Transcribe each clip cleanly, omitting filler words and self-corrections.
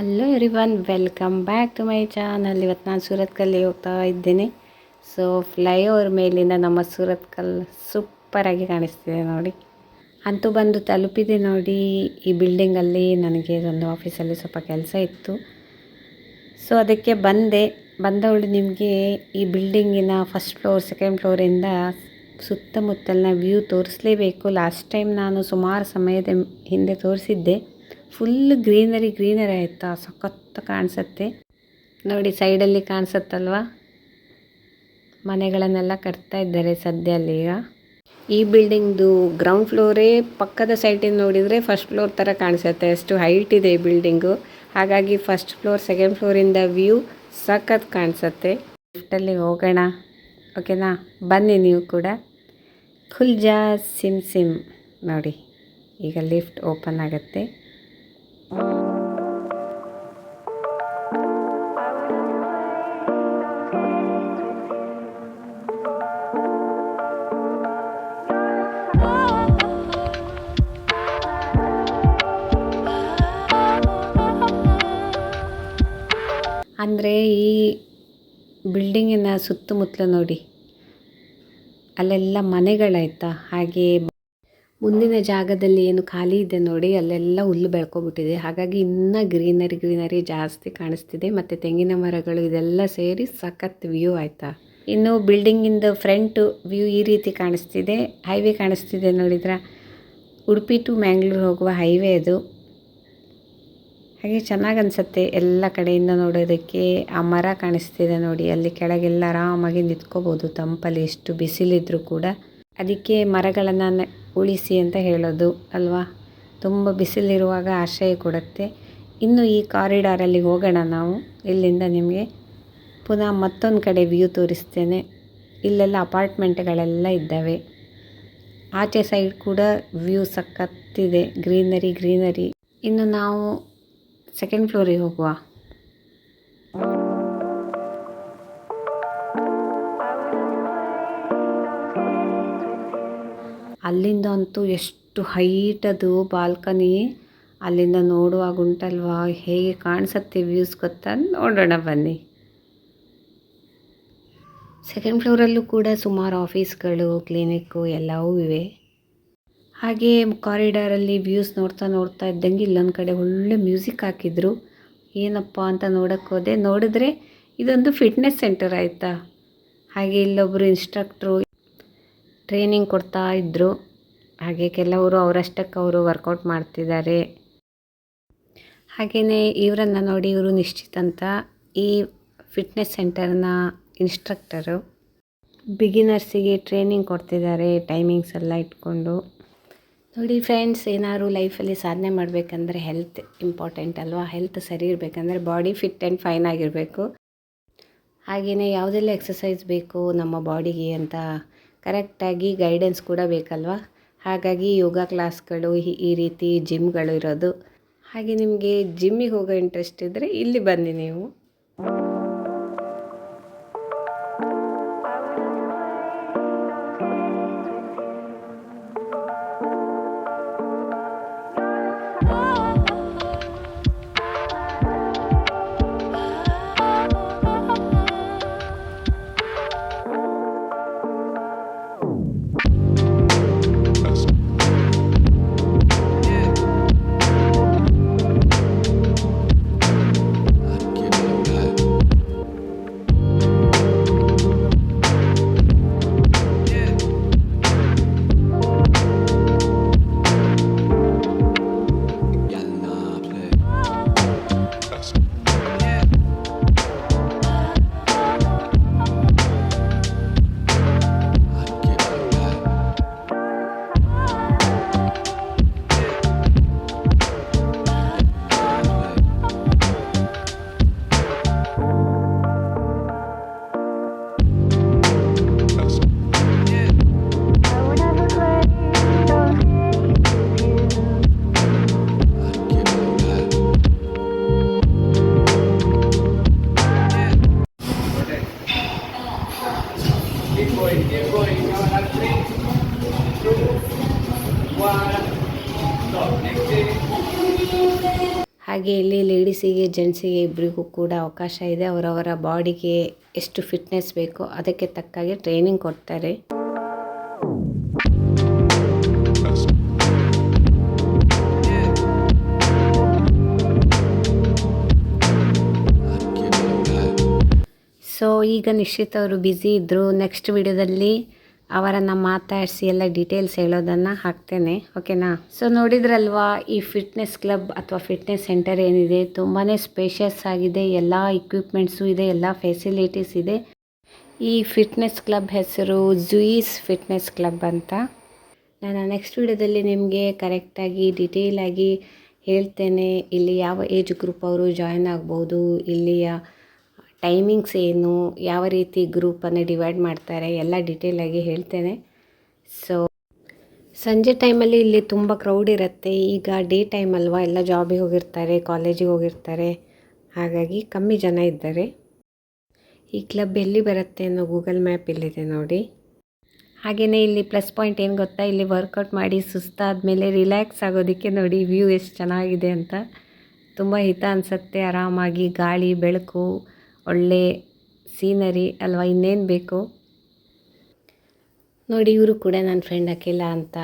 Hello everyone, welcome back to my channel. ಇವತ್ತು ನಾನು ಸೂರತ್ಕಲ್ಲಿ ಹೋಗ್ತಾ ಇದ್ದೇನೆ. ಸೊ ಫ್ಲೈಓವರ್ ಮೇಲಿಂದ ನಮ್ಮ ಸೂರತ್ಕಲ್ ಸೂಪರಾಗಿ ಕಾಣಿಸ್ತಿದೆ ನೋಡಿ. ಅಂತೂ ಬಂದು ತಲುಪಿದೆ ನೋಡಿ. ಈ ಬಿಲ್ಡಿಂಗಲ್ಲಿ ನನಗೆ ಒಂದು ಆಫೀಸಲ್ಲಿ ಸ್ವಲ್ಪ ಕೆಲಸ ಇತ್ತು. ಸೊ ಅದಕ್ಕೆ ಬಂದವಳು ನಿಮಗೆ ಈ ಬಿಲ್ಡಿಂಗಿನ ಫಸ್ಟ್ ಫ್ಲೋರ್ ಸೆಕೆಂಡ್ ಫ್ಲೋರಿಂದ ಸುತ್ತಮುತ್ತಲಿನ ವ್ಯೂ ತೋರಿಸಲೇಬೇಕು. ಲಾಸ್ಟ್ ಟೈಮ್ ನಾನು ಸುಮಾರು ಸಮಯದ ಹಿಂದೆ ತೋರಿಸಿದ್ದೆ. ಫುಲ್ ಗ್ರೀನರಿ ಆಯಿತಾ, ಸಖತ್ತು ಕಾಣಿಸುತ್ತೆ ನೋಡಿ. ಸೈಡಲ್ಲಿ ಕಾಣಿಸುತ್ತಲ್ವಾ, ಮನೆಗಳನ್ನೆಲ್ಲ ಕಟ್ತಾ ಇದ್ದಾರೆ ಸದ್ಯ ಅಲ್ಲಿ. ಈಗ ಈ ಬಿಲ್ಡಿಂಗ್ದು ಗ್ರೌಂಡ್ ಫ್ಲೋರೇ ಪಕ್ಕದ ಸೈಟಿಂದ ನೋಡಿದರೆ ಫಸ್ಟ್ ಫ್ಲೋರ್ ಥರ ಕಾಣಿಸುತ್ತೆ, ಅಷ್ಟು ಹೈಟ್ ಇದೆ ಈ ಬಿಲ್ಡಿಂಗು. ಹಾಗಾಗಿ ಫಸ್ಟ್ ಫ್ಲೋರ್ ಸೆಕೆಂಡ್ ಫ್ಲೋರಿಂದ ವ್ಯೂ ಸಖತ್ ಕಾಣಿಸುತ್ತೆ. ಲಿಫ್ಟಲ್ಲಿ ಹೋಗೋಣ, ಓಕೆನಾ? ಬನ್ನಿ ನೀವು ಕೂಡ. ಖುಲ್ಜಾ ಸಿಮ್ ಸಿಮ್ ನೋಡಿ, ಈಗ ಲಿಫ್ಟ್ ಓಪನ್ ಆಗುತ್ತೆ. ಅಂದರೆ ಈ ಬಿಲ್ಡಿಂಗಿನ ಸುತ್ತಮುತ್ತಲು ನೋಡಿ, ಅಲ್ಲೆಲ್ಲ ಮನೆಗಳಾಯ್ತಾ. ಹಾಗೆ ಮುಂದಿನ ಜಾಗದಲ್ಲಿ ಏನು ಖಾಲಿ ಇದೆ ನೋಡಿ, ಅಲ್ಲೆಲ್ಲ ಹುಲ್ಲು ಬೆಳ್ಕೊಬಿಟ್ಟಿದೆ. ಹಾಗಾಗಿ ಇನ್ನೂ ಗ್ರೀನರಿ ಜಾಸ್ತಿ ಕಾಣಿಸ್ತಿದೆ. ಮತ್ತು ತೆಂಗಿನ ಮರಗಳು ಇದೆಲ್ಲ ಸೇರಿ ಸಖತ್ ವ್ಯೂ ಆಯಿತಾ. ಇನ್ನು ಬಿಲ್ಡಿಂಗಿಂದ ಫ್ರಂಟ್ ವ್ಯೂ ಈ ರೀತಿ ಕಾಣಿಸ್ತಿದೆ. ಹೈವೇ ಕಾಣಿಸ್ತಿದೆ ನೋಡಿದ್ರೆ, ಉಡುಪಿ ಟು ಮ್ಯಾಂಗ್ಳೂರು ಹೋಗುವ ಹೈವೇ ಅದು. ಹಾಗೆ ಚೆನ್ನಾಗಿ ಅನಿಸುತ್ತೆ ಎಲ್ಲ ಕಡೆಯಿಂದ ನೋಡೋದಕ್ಕೆ. ಆ ಮರ ಕಾಣಿಸ್ತಿದೆ ನೋಡಿ, ಅಲ್ಲಿ ಕೆಳಗೆಲ್ಲ ಆರಾಮಾಗಿ ನಿಂತ್ಕೋಬೋದು ತಂಪಲ್ಲಿ, ಎಷ್ಟು ಬಿಸಿಲಿದ್ರೂ ಕೂಡ. ಅದಕ್ಕೆ ಮರಗಳನ್ನು ಉಳಿಸಿ ಅಂತ ಹೇಳೋದು ಅಲ್ವಾ. ತುಂಬ ಬಿಸಿಲಿರುವಾಗ ಆಶ್ರಯ ಕೊಡುತ್ತೆ. ಇನ್ನು ಈ ಕಾರಿಡಾರಲ್ಲಿ ಹೋಗೋಣ ನಾವು. ಇಲ್ಲಿಂದ ನಿಮಗೆ ಪುನಃ ಮತ್ತೊಂದು ಕಡೆ ವ್ಯೂ ತೋರಿಸ್ತೇನೆ. ಇಲ್ಲೆಲ್ಲ ಅಪಾರ್ಟ್ಮೆಂಟ್ಗಳೆಲ್ಲ ಇದ್ದಾವೆ. ಆಚೆ ಸೈಡ್ ಕೂಡ ವ್ಯೂ ಸಖತ್ತಿದೆ, ಗ್ರೀನರಿ. ಇನ್ನು ನಾವು ಸೆಕೆಂಡ್ ಫ್ಲೋರಿಗೆ ಹೋಗುವ. ಅಲ್ಲಿಂದ ಅಂತೂ ಎಷ್ಟು ಹೈಟ್ ಅದು ಬಾಲ್ಕನಿ. ಅಲ್ಲಿಂದ ನೋಡುವಾಗ ಉಂಟಲ್ವಾ, ಹೇಗೆ ಕಾಣಿಸುತ್ತೆ ವ್ಯೂಸ್ ಗೊತ್ತಾ? ನೋಡೋಣ ಬನ್ನಿ. ಸೆಕೆಂಡ್ ಫ್ಲೋರಲ್ಲೂ ಕೂಡ ಸುಮಾರು ಆಫೀಸ್ಗಳು, ಕ್ಲಿನಿಕ್ಕು ಎಲ್ಲವೂ ಇವೆ. ಹಾಗೆ ಕಾರಿಡಾರಲ್ಲಿ ವ್ಯೂಸ್ ನೋಡ್ತಾ ಇದ್ದಂಗೆ ಇಲ್ಲೊಂದು ಕಡೆ ಒಳ್ಳೆ ಮ್ಯೂಸಿಕ್ ಹಾಕಿದ್ರು. ಏನಪ್ಪ ಅಂತ ನೋಡೋಕ್ಕೆ ಹೋದೆ, ನೋಡಿದ್ರೆ ಇದೊಂದು ಫಿಟ್ನೆಸ್ ಸೆಂಟರ್ ಆಯಿತಾ. ಹಾಗೆ ಇಲ್ಲೊಬ್ಬರು ಇನ್ಸ್ಟ್ರಕ್ಟ್ರು ಟ್ರೈನಿಂಗ್ ಕೊಡ್ತಾ ಇದ್ದರು. ಹಾಗೆ ಕೆಲವರು ಅವರಷ್ಟಕ್ಕೆ ಅವರು ವರ್ಕೌಟ್ ಮಾಡ್ತಿದ್ದಾರೆ. ಹಾಗೆಯೇ ಇವರನ್ನು ನೋಡಿ, ಇವರು ನಿಶ್ಚಿತ್ ಅಂತ, ಈ ಫಿಟ್ನೆಸ್ ಸೆಂಟರ್ನ ಇನ್ಸ್ಟ್ರಕ್ಟರು. ಬಿಗಿನರ್ಸಿಗೆ ಟ್ರೈನಿಂಗ್ ಕೊಡ್ತಿದ್ದಾರೆ, ಟೈಮಿಂಗ್ಸ್ ಎಲ್ಲ ಇಟ್ಕೊಂಡು. ನೋಡಿ ಫ್ರೆಂಡ್ಸ್, ಏನಾದ್ರು ಲೈಫಲ್ಲಿ ಸಾಧನೆ ಮಾಡಬೇಕಂದ್ರೆ ಹೆಲ್ತ್ ಇಂಪಾರ್ಟೆಂಟ್ ಅಲ್ವಾ. ಹೆಲ್ತ್ ಸರಿ ಇರಬೇಕಂದ್ರೆ ಬಾಡಿ ಫಿಟ್ ಆ್ಯಂಡ್ ಫೈನ್ ಆಗಿರಬೇಕು. ಹಾಗೆಯೇ ಯಾವುದೆಲ್ಲ ಎಕ್ಸಸೈಸ್ ಬೇಕು ನಮ್ಮ ಬಾಡಿಗೆ ಅಂತ ಕರೆಕ್ಟಾಗಿ ಗೈಡೆನ್ಸ್ ಕೂಡ ಬೇಕಲ್ವ. ಹಾಗಾಗಿ ಯೋಗ ಕ್ಲಾಸ್ಗಳು, ಈ ರೀತಿ ಜಿಮ್ಗಳು ಇರೋದು. ಹಾಗೆ ನಿಮಗೆ ಜಿಮ್ಮಿಗೆ ಹೋಗೋ ಇಂಟ್ರೆಸ್ಟ್ ಇದ್ದರೆ ಇಲ್ಲಿ ಬನ್ನಿ ನೀವು. ಹಾಗೆ ಇಲ್ಲಿ ಲೇಡೀಸಿಗೆ ಜೆಂಟ್ಸಿಗೆ ಇಬ್ಬರಿಗೂ ಕೂಡ ಅವಕಾಶ ಇದೆ. ಅವರವರ ಬಾಡಿಗೆ ಎಷ್ಟು ಫಿಟ್ನೆಸ್ ಬೇಕೋ ಅದಕ್ಕೆ ತಕ್ಕಾಗೆ ಟ್ರೈನಿಂಗ್ ಕೊಡ್ತಾರೆ. ಸೊ ಈಗ ನಿಶ್ಚಿತ್ ಅವರು ಬ್ಯುಸಿ ಇದ್ದರು. ನೆಕ್ಸ್ಟ್ ವಿಡಿಯೋದಲ್ಲಿ ಅವರನ್ನು ಮಾತಾಡಿಸಿ ಎಲ್ಲ ಡೀಟೇಲ್ಸ್ ಹೇಳೋದನ್ನು ಹಾಕ್ತೇನೆ, ಓಕೆನಾ. ಸೊ ನೋಡಿದ್ರಲ್ವಾ ಈ ಫಿಟ್ನೆಸ್ ಕ್ಲಬ್ ಅಥವಾ ಫಿಟ್ನೆಸ್ ಸೆಂಟರ್ ಏನಿದೆ ತುಂಬಾ ಸ್ಪೇಷಿಯಸ್ ಆಗಿದೆ. ಎಲ್ಲ ಇಕ್ವಿಪ್ಮೆಂಟ್ಸು ಇದೆ, ಎಲ್ಲ ಫೆಸಿಲಿಟೀಸ್ ಇದೆ. ಈ ಫಿಟ್ನೆಸ್ ಕ್ಲಬ್ ಹೆಸರು ಜೂಯಿಸ್ ಫಿಟ್ನೆಸ್ ಕ್ಲಬ್ ಅಂತ. ನಾನು ನೆಕ್ಸ್ಟ್ ವಿಡಿಯೋದಲ್ಲಿ ನಿಮಗೆ ಕರೆಕ್ಟಾಗಿ ಡೀಟೇಲಾಗಿ ಹೇಳ್ತೇನೆ. ಇಲ್ಲಿ ಯಾವ ಏಜ್ ಗ್ರೂಪ್ ಅವರು ಜಾಯ್ನ್ ಆಗ್ಬೋದು, ಇಲ್ಲಿಯ ಟೈಮಿಂಗ್ಸ್ ಏನು, ಯಾವ ರೀತಿ ಗ್ರೂಪನ್ನು ಡಿವೈಡ್ ಮಾಡ್ತಾರೆ, ಎಲ್ಲ ಡೀಟೇಲಾಗಿ ಹೇಳ್ತೇನೆ. ಸೊ ಸಂಜೆ ಟೈಮಲ್ಲಿ ಇಲ್ಲಿ ತುಂಬ ಕ್ರೌಡ್ ಇರುತ್ತೆ. ಈಗ ಡೇ ಟೈಮ್ ಅಲ್ವಾ, ಎಲ್ಲ ಜಾಬಿಗೆ ಹೋಗಿರ್ತಾರೆ, ಕಾಲೇಜಿಗೆ ಹೋಗಿರ್ತಾರೆ, ಹಾಗಾಗಿ ಕಮ್ಮಿ ಜನ ಇದ್ದಾರೆ. ಈ ಕ್ಲಬ್ ಎಲ್ಲಿ ಬರುತ್ತೆ ಅನ್ನೋ ಗೂಗಲ್ ಮ್ಯಾಪ್ ಇಲ್ಲಿದೆ ನೋಡಿ. ಹಾಗೆಯೇ ಇಲ್ಲಿ ಪ್ಲಸ್ ಪಾಯಿಂಟ್ ಏನು ಗೊತ್ತಾ, ಇಲ್ಲಿ ವರ್ಕೌಟ್ ಮಾಡಿ ಸುಸ್ತಾದ ಮೇಲೆ ರಿಲ್ಯಾಕ್ಸ್ ಆಗೋದಕ್ಕೆ ನೋಡಿ ವ್ಯೂ ಎಷ್ಟು ಚೆನ್ನಾಗಿದೆ ಅಂತ. ತುಂಬ ಹಿತ ಅನಿಸುತ್ತೆ. ಆರಾಮಾಗಿ ಗಾಳಿ, ಬೆಳಕು, ಒಳ್ಳೆ ಸೀನರಿ ಅಲ್ವಾ, ಇನ್ನೇನು ಬೇಕು ನೋಡಿ. ಇವರು ಕೂಡ ನನ್ನ ಫ್ರೆಂಡ್ ಅಖಿಲ ಅಂತ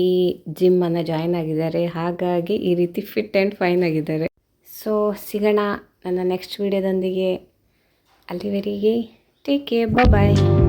ಈ ಜಿಮ್ಮನ್ನು ಜಾಯ್ನ್ ಆಗಿದ್ದಾರೆ. ಹಾಗಾಗಿ ಈ ರೀತಿ ಫಿಟ್ ಆ್ಯಂಡ್ ಫೈನ್ ಆಗಿದ್ದಾರೆ. ಸೊ ಸಿಗೋಣ ನನ್ನ ನೆಕ್ಸ್ಟ್ ವಿಡಿಯೋದೊಂದಿಗೆ. ಅಲ್ಲಿವರೆಗೆ ಟೇಕ್ ಕೇರ್, ಬಾಯ್.